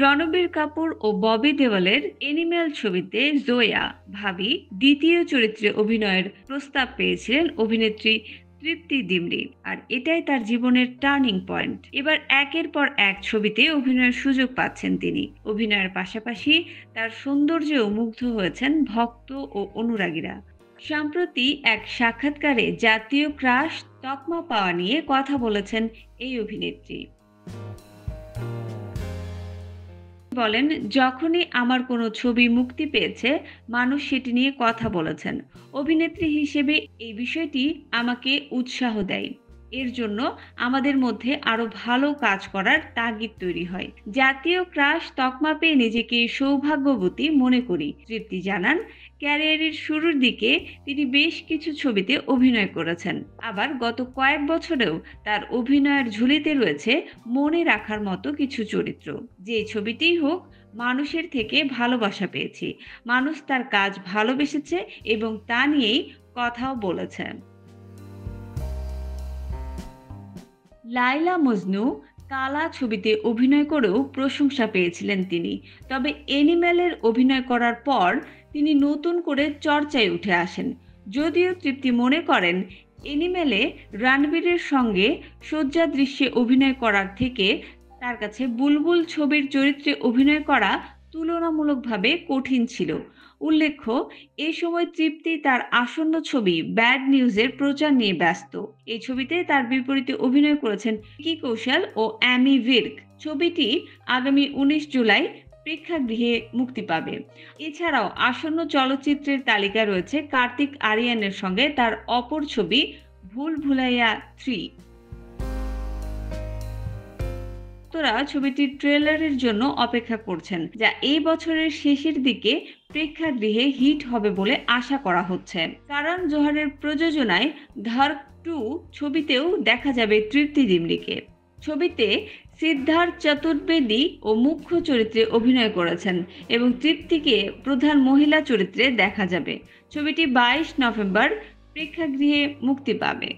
রণবীর কাপুর ও ববি দেওয়ালের অ্যানিম্যাল ছবিতে জোয়া ভাবি দ্বিতীয় চরিত্রে অভিনয়ের প্রস্তাব পেয়েছিলেন অভিনেত্রী তৃপ্তি ডিমরি। আর এটাই তার জীবনের টার্নিং পয়েন্ট। এবার একের পর এক ছবিতে অভিনয়ের সুযোগ পাচ্ছেন তিনি। অভিনয়ের পাশাপাশি তার সৌন্দর্যেও মুগ্ধ হয়েছেন ভক্ত ও অনুরাগীরা। সম্প্রতি এক সাক্ষাৎকারে জাতীয় ক্রাশ তকমা পাওয়া নিয়ে কথা বলেছেন এই অভিনেত্রী। বলেন, যখনই আমার কোনো ছবি মুক্তি পেয়েছে, মানুষ সেটি নিয়ে কথা বলেছেন। অভিনেত্রী হিসেবে এই বিষয়টি আমাকে উৎসাহ দেয়। এর জন্য আমাদের মধ্যে আরো ভালো কাজ করার তাগিদ তৈরি হয়। জাতীয় ক্রাশ তকমা পেয়ে নিজেকে সৌভাগ্যবতী মনে করি, তৃপ্তি জানান। ক্যারিয়ারের শুরুর দিকে তিনি বেশ কিছু ছবিতে অভিনয় করেছেন। আবার গত কয়েক বছরেও তার অভিনয়ের ঝুলিতে রয়েছে মনে রাখার মতো কিছু চরিত্র। যে ছবিটিই হোক, মানুষের থেকে ভালোবাসা পেয়েছি। মানুষ তার কাজ ভালোবেসেছে এবং তা নিয়েই কথাও বলেছে। লায়লা মজনু, কালা ছবিতে অভিনয় করেও প্রশংসা পেয়েছিলেন তিনি। তবে অ্যানিমেলের অভিনয় করার পর তিনি নতুন করে চর্চায় উঠে আসেন। যদিও তৃপ্তি মনে করেন অ্যানিমেলে রণবীরের সঙ্গে শয্যা দৃশ্যে অভিনয় করার থেকে তার কাছে বুলবুল ছবির চরিত্রে অভিনয় করা তুলনামূলকভাবে কঠিন ছিল। উল্লেখ্য, এ সময় তৃপ্তি তার আসন্ন ছবি ব্যাড নিউজের প্রচার নিয়ে ব্যস্ত। এই ছবিতে তার বিপরীতে অভিনয় করেছেন ভিকি কৌশল ও অ্যামি ভির্ক। ছবিটি আগামী 19 জুলাই প্রেক্ষাগৃহে মুক্তি পাবে। এছাড়াও আসন্ন চলচ্চিত্রের তালিকায় রয়েছে কার্তিক আরিয়ানের সঙ্গে তার অপর ছবি ভুল ভুলাইয়া 3। ভক্তরা ছবিটির ট্রেলারের জন্য অপেক্ষা করছেন, যা এই বছরের শেষের দিকে প্রেক্ষাগৃহে হিট হবে বলে আশা করা হচ্ছে। কারণ জোহরের প্রযোজনায় ধড়ক 2 ছবিতেও দেখা যাবে তৃপ্তি ডিমরিকে। ছবিতে সিদ্ধার্থ চতুর্বেদী ও মুখ্য চরিত্রে অভিনয় করেছেন এবং তৃপ্তিকে প্রধান মহিলা চরিত্রে দেখা যাবে। ছবিটি 22 নভেম্বর প্রেক্ষাগৃহে মুক্তি পাবে।